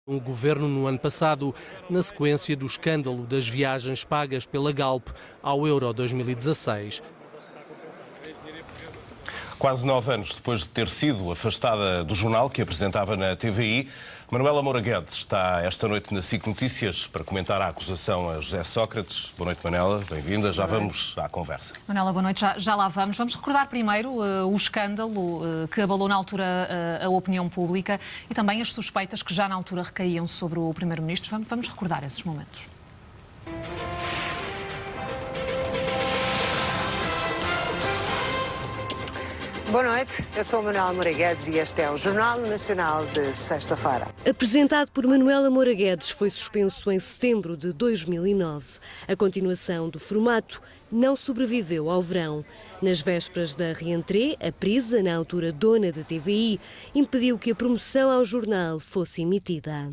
Um governo no ano passado, na sequência do escândalo das viagens pagas pela Galp ao Euro 2016. Quase 9 anos depois de ter sido afastada do jornal que apresentava na TVI, Manuela Moura Guedes está esta noite na SIC Notícias para comentar a acusação a José Sócrates. Boa noite, Manuela. Bem-vinda. Já vamos à conversa. Manuela, boa noite. Já lá vamos. Vamos recordar primeiro o escândalo que abalou na altura a opinião pública e também as suspeitas que já na altura recaíam sobre o Primeiro-Ministro. Vamos recordar esses momentos. Boa noite, eu sou Manuela Moura Guedes e este é o Jornal Nacional de sexta-feira. Apresentado por Manuela Moura Guedes, foi suspenso em setembro de 2009. A continuação do formato não sobreviveu ao verão. Nas vésperas da reentrée, a Prisa, na altura dona da TVI, impediu que a promoção ao jornal fosse emitida.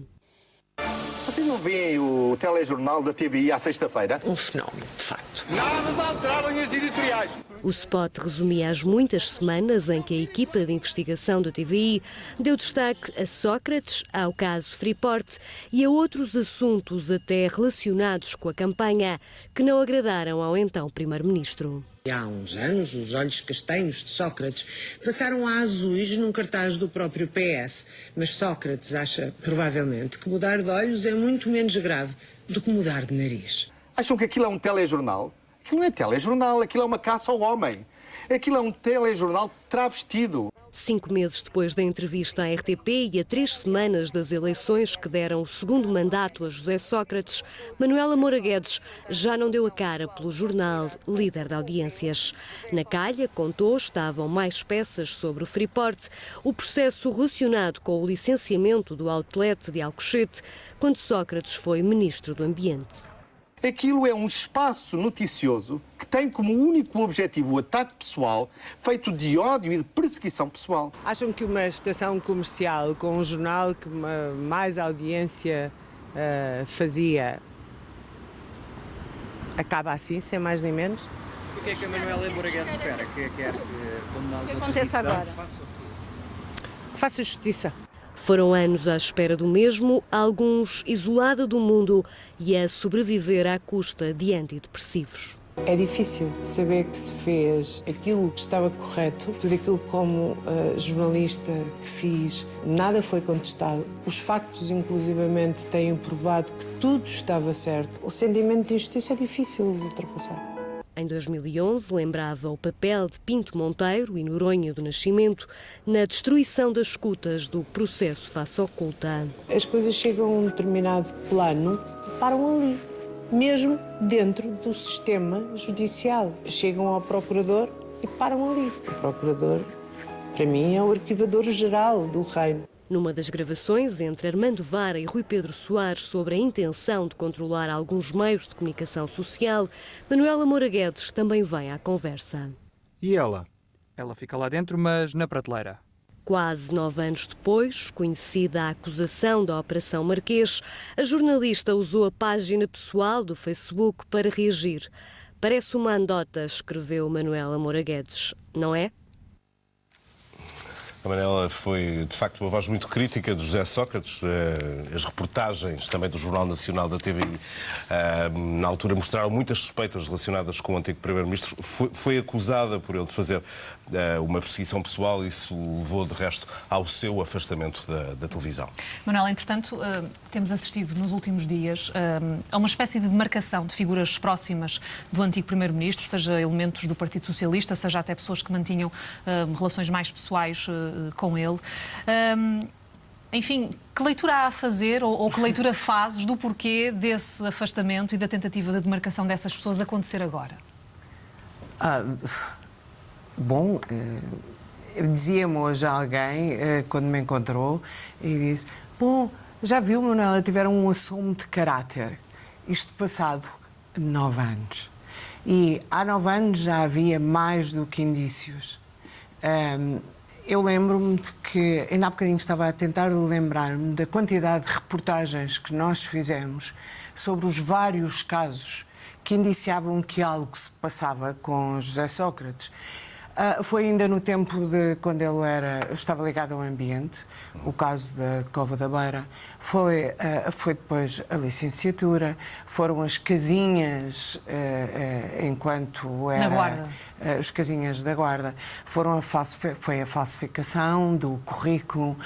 Vocês não veem o telejornal da TVI à sexta-feira? Um fenómeno, de facto. Nada de alterar linhas editoriais. O spot resumia as muitas semanas em que a equipa de investigação da TVI deu destaque a Sócrates, ao caso Freeport e a outros assuntos até relacionados com a campanha que não agradaram ao então Primeiro-Ministro. Há uns anos, os olhos castanhos de Sócrates passaram a azuis num cartaz do próprio PS. Mas Sócrates acha, provavelmente, que mudar de olhos é muito menos grave do que mudar de nariz. Acham que aquilo é um telejornal? Aquilo não é telejornal, aquilo é uma caça ao homem. Aquilo é um telejornal travestido. 5 meses depois da entrevista à RTP e a 3 semanas das eleições que deram o segundo mandato a José Sócrates, Manuela Moura Guedes já não deu a cara pelo jornal líder de audiências. Na calha, contou, estavam mais peças sobre o Freeport, o processo relacionado com o licenciamento do outlet de Alcochete, quando Sócrates foi ministro do Ambiente. Aquilo é um espaço noticioso que tem como único objetivo o ataque pessoal, feito de ódio e de perseguição pessoal. Acham que uma estação comercial com um jornal que mais audiência fazia acaba assim, sem mais nem menos? O que é que a Manuela Moura Guedes espera? Que quer que, como na oposição, faça justiça. Foram anos à espera do mesmo, alguns isolada do mundo e a sobreviver à custa de antidepressivos. É difícil saber que se fez aquilo que estava correto, tudo aquilo como jornalista que fiz, nada foi contestado. Os factos, inclusivamente, têm provado que tudo estava certo. O sentimento de injustiça é difícil de ultrapassar. Em 2011, lembrava o papel de Pinto Monteiro e Noronha do Nascimento na destruição das escutas do processo Face Oculta. As coisas chegam a um determinado plano e param ali, mesmo dentro do sistema judicial. Chegam ao procurador e param ali. O procurador, para mim, é o arquivador-geral do reino. Numa das gravações entre Armando Vara e Rui Pedro Soares sobre a intenção de controlar alguns meios de comunicação social, Manuela Moura Guedes também vem à conversa. E ela? Ela fica lá dentro, mas na prateleira. Quase 9 anos depois, conhecida a acusação da Operação Marquês, a jornalista usou a página pessoal do Facebook para reagir. Parece uma anedota, escreveu Manuela Moura Guedes, não é? A Manuela foi, de facto, uma voz muito crítica de José Sócrates. As reportagens também do Jornal Nacional da TVI, na altura, mostraram muitas suspeitas relacionadas com o antigo Primeiro-Ministro. Foi acusada por ele de fazer uma perseguição pessoal e isso levou, de resto, ao seu afastamento da televisão. Manuela, entretanto, temos assistido nos últimos dias a uma espécie de demarcação de figuras próximas do antigo Primeiro-Ministro, seja elementos do Partido Socialista, seja até pessoas que mantinham relações mais pessoais com ele. Enfim, que leitura há a fazer ou que leitura fazes do porquê desse afastamento e da tentativa de demarcação dessas pessoas acontecer agora? Bom, dizia-me hoje alguém, quando me encontrou, e disse: bom, já viu, Manuela, tiveram um assumo de caráter. Isto passado 9 anos. E há 9 anos já havia mais do que indícios. Eu lembro-me de que, ainda há bocadinho estava a tentar lembrar-me da quantidade de reportagens que nós fizemos sobre os vários casos que indiciavam que algo se passava com José Sócrates. Foi ainda no tempo de quando ele estava ligado ao ambiente, o caso da Cova da Beira. Foi depois a licenciatura, foram as casinhas enquanto era... Na Guarda. As casinhas da Guarda. Foi a falsificação do currículo,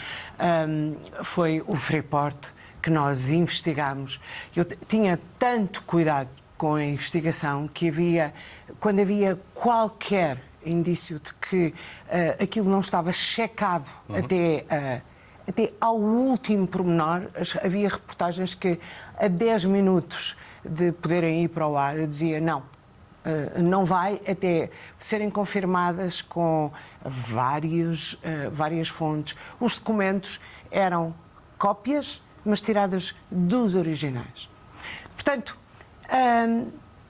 foi o Freeport que nós investigámos. Eu tinha tanto cuidado com a investigação que quando havia qualquer indício de que aquilo não estava checado até ao último pormenor, havia reportagens que a 10 minutos de poderem ir para o ar eu dizia não vai até serem confirmadas com várias fontes. Os documentos eram cópias, mas tiradas dos originais. Portanto,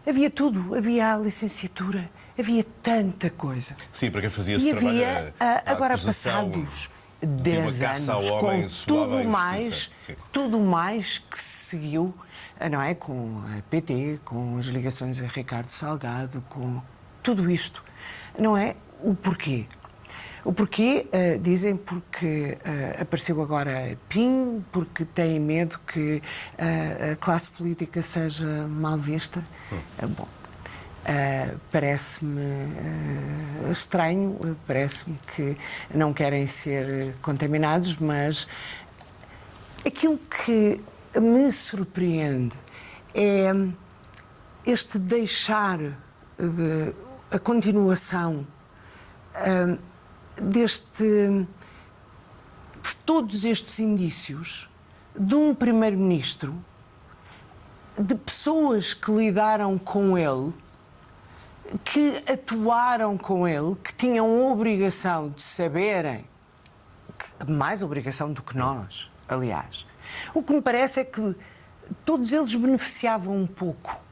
havia tudo, havia a licenciatura, havia tanta coisa. Sim, para quem fazia esse trabalho... Havia, agora passados 10 anos, com tudo mais que se seguiu, não é? Com a PT, com as ligações a Ricardo Salgado, com tudo isto, não é? O porquê? O porquê, dizem porque apareceu agora PIN, porque têm medo que a classe política seja mal vista. Bom, parece-me estranho, parece-me que não querem ser contaminados, mas aquilo que me surpreende é este deixar a continuação de todos estes indícios de um primeiro-ministro, de pessoas que lidaram com ele, que atuaram com ele, que tinham obrigação de saberem, mais obrigação do que nós, aliás. O que me parece é que todos eles beneficiavam um pouco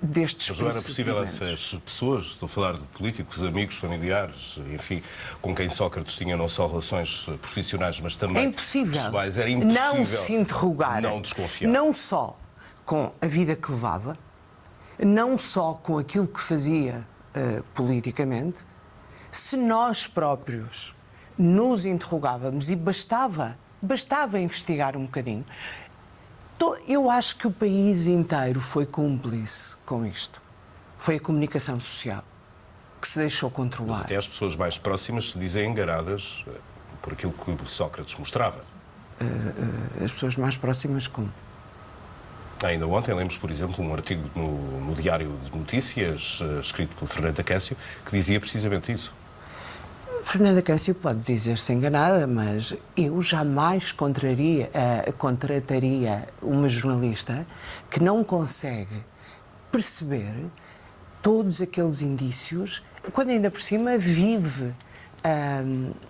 destes procedimentos. Mas não era possível essas pessoas, estou a falar de políticos, amigos, familiares, enfim, com quem Sócrates tinha não só relações profissionais, mas também pessoais, era impossível não se interrogar, não desconfiar. Não só com a vida que levava, não só com aquilo que fazia politicamente, se nós próprios nos interrogávamos e bastava investigar um bocadinho. Eu acho que o país inteiro foi cúmplice com isto. Foi a comunicação social que se deixou controlar. Mas até as pessoas mais próximas se dizem enganadas por aquilo que Sócrates mostrava. As pessoas mais próximas como? Ainda ontem lemos, por exemplo, um artigo no Diário de Notícias, escrito pelo Fernando Acácio, que dizia precisamente isso. Fernanda Acácio pode dizer-se enganada, mas eu jamais contrataria uma jornalista que não consegue perceber todos aqueles indícios, quando ainda por cima vive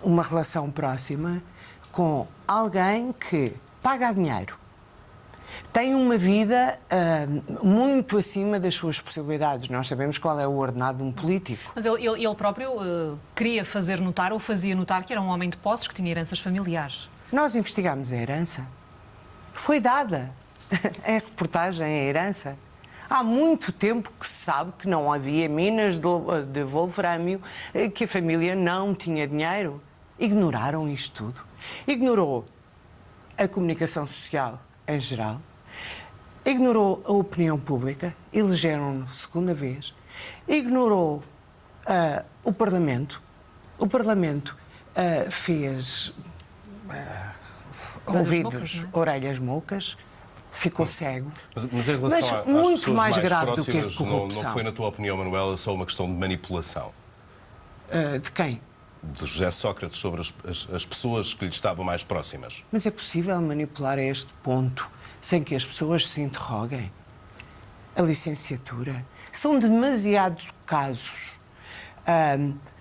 uma relação próxima com alguém que paga dinheiro, tem uma vida muito acima das suas possibilidades. Nós sabemos qual é o ordenado de um político. Mas ele próprio queria fazer notar, ou fazia notar, que era um homem de posses, que tinha heranças familiares. Nós investigámos a herança. Foi dada em reportagem a herança. Há muito tempo que se sabe que não havia minas de wolframio, que a família não tinha dinheiro. Ignoraram isto tudo. Ignorou a comunicação social em geral, ignorou a opinião pública, elegeram-no segunda vez, ignorou o Parlamento. O Parlamento fez ouvidos, orelhas moucas, ficou cego. Mas em relação às muito pessoas mais grave do que a próximas, corrupção. não foi, na tua opinião, Manuela, só uma questão de manipulação? De quem? De José Sócrates sobre as pessoas que lhe estavam mais próximas. Mas é possível manipular a este ponto sem que as pessoas se interroguem? A licenciatura? São demasiados casos,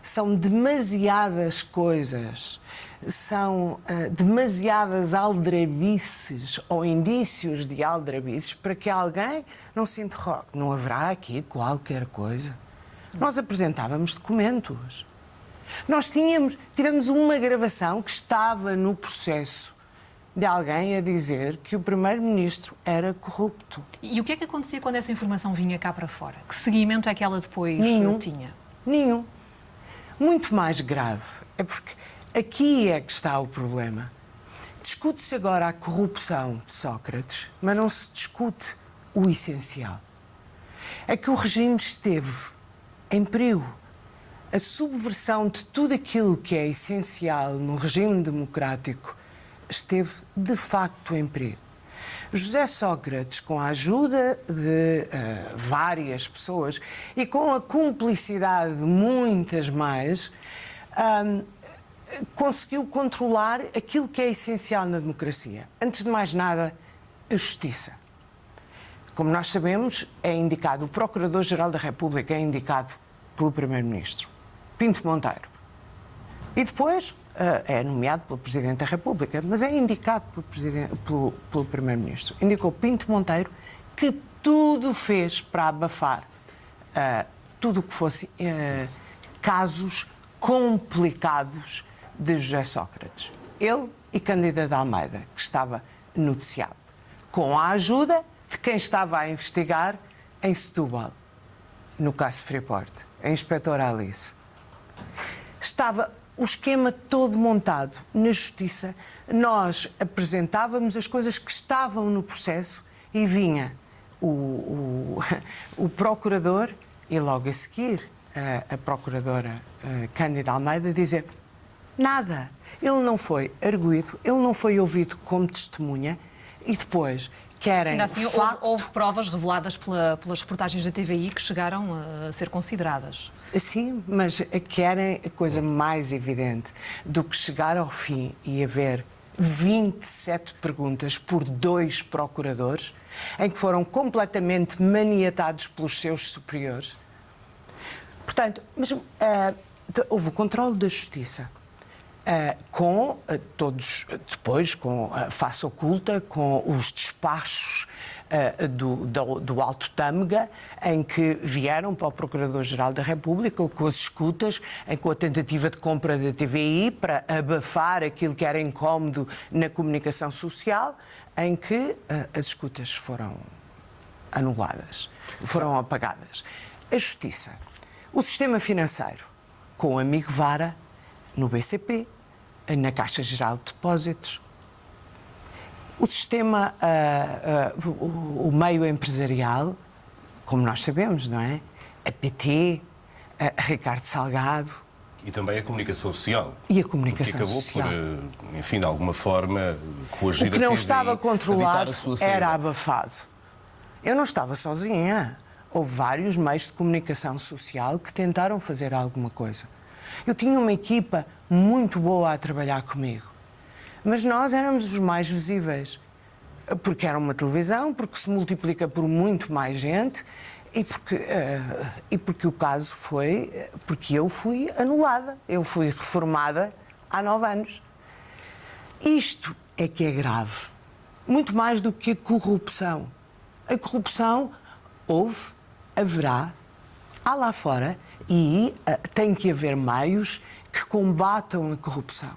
são demasiadas coisas, são demasiadas aldrabices ou indícios de aldrabices para que alguém não se interrogue. Não haverá aqui qualquer coisa? Nós apresentávamos documentos. Nós tivemos uma gravação que estava no processo de alguém a dizer que o primeiro-ministro era corrupto. E o que é que acontecia quando essa informação vinha cá para fora? Que seguimento é que ela depois tinha? Nenhum. Muito mais grave é porque aqui é que está o problema. Discute-se agora a corrupção de Sócrates, mas não se discute o essencial. É que o regime esteve em perigo. A subversão de tudo aquilo que é essencial no regime democrático esteve de facto em perigo. José Sócrates, com a ajuda de várias pessoas e com a cumplicidade de muitas mais, conseguiu controlar aquilo que é essencial na democracia. Antes de mais nada, a justiça. Como nós sabemos, é indicado, o Procurador-Geral da República é indicado pelo Primeiro-Ministro, Pinto Monteiro. E depois é nomeado pelo Presidente da República, mas é indicado pelo Primeiro-Ministro. Indicou Pinto Monteiro, que tudo fez para abafar tudo o que fosse casos complicados de José Sócrates. Ele e Cândida de Almeida, que estava noticiado, com a ajuda de quem estava a investigar em Setúbal, no caso Freeport, a inspetora Alice. Estava o esquema todo montado na Justiça. Nós apresentávamos as coisas que estavam no processo e vinha o procurador e logo a seguir a procuradora Cândida Almeida dizer nada. Ele não foi arguido, ele não foi ouvido como testemunha e depois querem... Ainda assim, houve provas reveladas pelas reportagens da TVI que chegaram a ser consideradas. Sim, mas querem a coisa mais evidente do que chegar ao fim e haver 27 perguntas por 2 procuradores, em que foram completamente maniatados pelos seus superiores. Portanto, mas, houve o controle da Justiça. Com todos, depois, com a face oculta, com os despachos do Alto Tâmega, em que vieram para o Procurador-Geral da República, com as escutas, com a tentativa de compra da TVI para abafar aquilo que era incómodo na comunicação social, em que as escutas foram anuladas, foram apagadas. A Justiça, o sistema financeiro, com o amigo Vara, no BCP, na Caixa Geral de Depósitos, o sistema, o meio empresarial, como nós sabemos, não é? A PT, a Ricardo Salgado. E também a comunicação social. E a comunicação social. Que acabou por, enfim, de alguma forma, coagir a TVI. O que não estava controlado era saída. abafado. Eu não estava sozinha. Houve vários meios de comunicação social que tentaram fazer alguma coisa. Eu tinha uma equipa muito boa a trabalhar comigo, mas nós éramos os mais visíveis, porque era uma televisão, porque se multiplica por muito mais gente e porque o caso foi porque eu fui anulada, eu fui reformada há 9 anos. Isto é que é grave, muito mais do que a corrupção. A corrupção houve, haverá, há lá fora, e tem que haver meios que combatam a corrupção.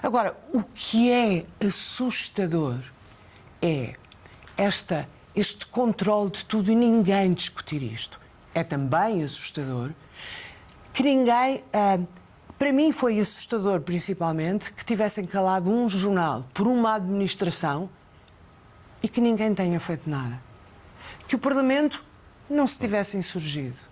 Agora, o que é assustador é este controle de tudo e ninguém discutir isto. É também assustador que ninguém... para mim foi assustador, principalmente, que tivessem calado um jornal por uma administração e que ninguém tenha feito nada. Que o Parlamento não se tivesse insurgido.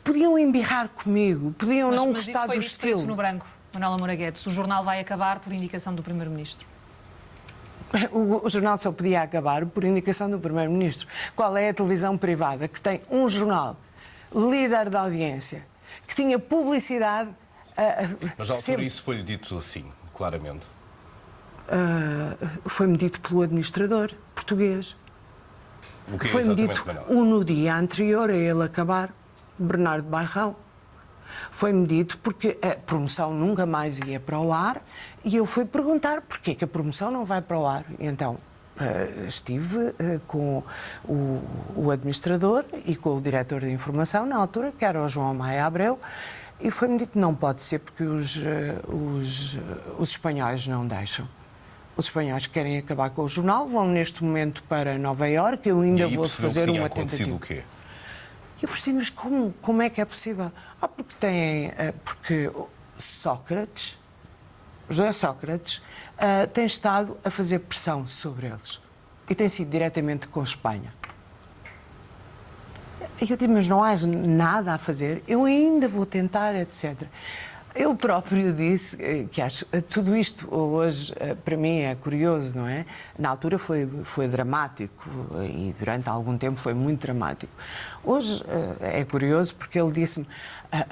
Podiam embirrar comigo, podiam não gostar do estilo. Mas isso foi preto no branco, Manuela Moura Guedes. O jornal vai acabar por indicação do Primeiro-Ministro. O jornal só podia acabar por indicação do Primeiro-Ministro. Qual é a televisão privada que tem um jornal líder da audiência, que tinha publicidade... Mas à altura isso foi-lhe dito assim, claramente? Foi-me dito pelo administrador português. O que é foi-me dito no dia anterior a ele acabar, Bernardo Bairrão. Foi-me dito porque a promoção nunca mais ia para o ar e eu fui perguntar porquê que a promoção não vai para o ar. E então estive com o administrador e com o diretor de informação na altura, que era o João Maia Abreu, e foi-me dito não pode ser porque os espanhóis não deixam. Os espanhóis querem acabar com o jornal, vão neste momento para Nova Iorque, eu ainda vou fazer uma tentativa. O quê? E eu percebi, mas como é que é possível? Porque José Sócrates, tem estado a fazer pressão sobre eles. E tem sido diretamente com Espanha. E eu digo, mas não há nada a fazer, eu ainda vou tentar, etc. Ele próprio disse que tudo isto hoje, para mim, é curioso, não é? Na altura foi dramático e durante algum tempo foi muito dramático. Hoje é curioso porque ele disse-me,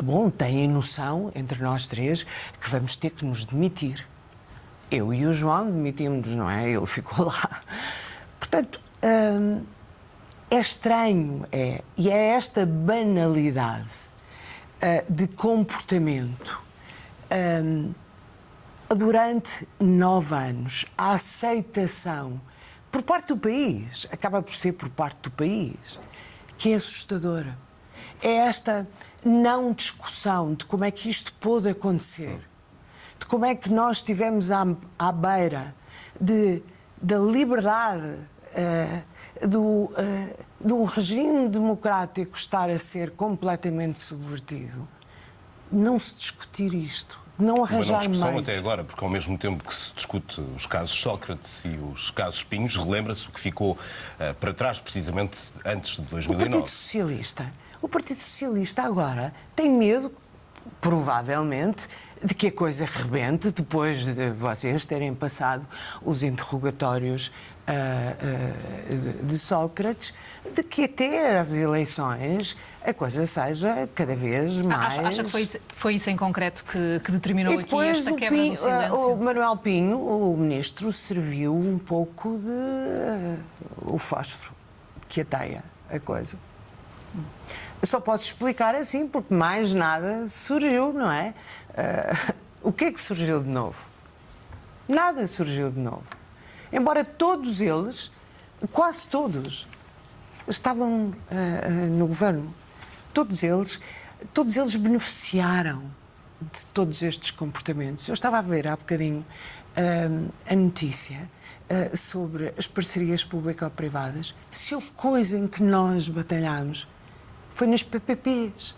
bom, têm noção, entre nós três, que vamos ter que nos demitir. Eu e o João demitimos-nos, não é? Ele ficou lá. Portanto, é estranho, e é esta banalidade de comportamento durante 9 anos, a aceitação por parte do país, acaba por ser por parte do país, que é assustadora. É esta não discussão de como é que isto pôde acontecer, de como é que nós estivemos à beira da liberdade, de um regime democrático estar a ser completamente subvertido. Não se discutir isto, não arranjar meio. Discussão meio. até agora, porque ao mesmo tempo que se discute os casos Sócrates e os casos Pinhos, relembra-se o que ficou para trás, precisamente antes de 2009. O Partido Socialista agora tem medo, provavelmente, de que a coisa rebente depois de vocês terem passado os interrogatórios de Sócrates, de que até às eleições a coisa seja cada vez mais... Acha que foi isso em concreto que determinou e depois aqui esta quebra do silêncio? O Manuel Pinho, o ministro, serviu um pouco de o fósforo que ateia a coisa. Eu só posso explicar assim, porque mais nada surgiu, não é? O que é que surgiu de novo? Nada surgiu de novo. Embora todos eles, quase todos, estavam no governo. Todos eles beneficiaram de todos estes comportamentos. Eu estava a ver há bocadinho a notícia sobre as parcerias público-privadas. Se houve coisa em que nós batalhámos, foi nas PPPs.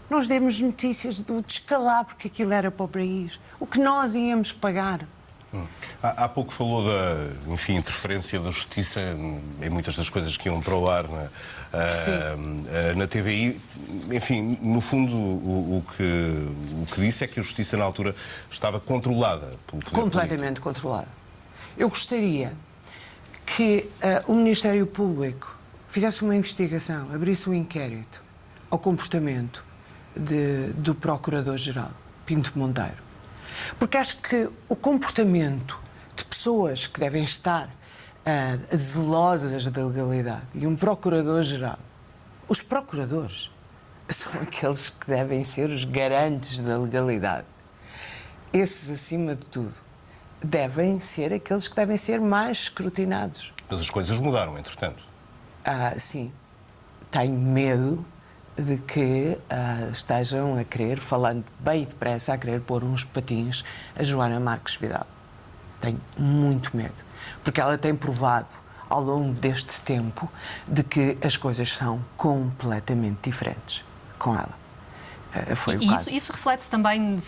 Nós demos notícias do descalabro que aquilo era para o país. O que nós íamos pagar. Há pouco falou da, interferência da Justiça em muitas das coisas que iam para o ar na TVI. Enfim, no fundo, o que disse é que a Justiça na altura estava controlada pelo poder completamente controlada. Eu gostaria que o Ministério Público fizesse uma investigação, abrisse um inquérito ao comportamento do Procurador-Geral, Pinto Monteiro. Porque acho que o comportamento de pessoas que devem estar zelosas da legalidade e um Procurador-Geral, os procuradores são aqueles que devem ser os garantes da legalidade. Esses, acima de tudo, devem ser aqueles que devem ser mais escrutinados. Mas as coisas mudaram, entretanto. Sim. Tenho medo de que estejam a querer, falando bem depressa, a querer pôr uns patins a Joana Marques Vidal. Tenho muito medo, porque ela tem provado ao longo deste tempo de que as coisas são completamente diferentes com ela. Foi o caso. Isso reflete-se também, de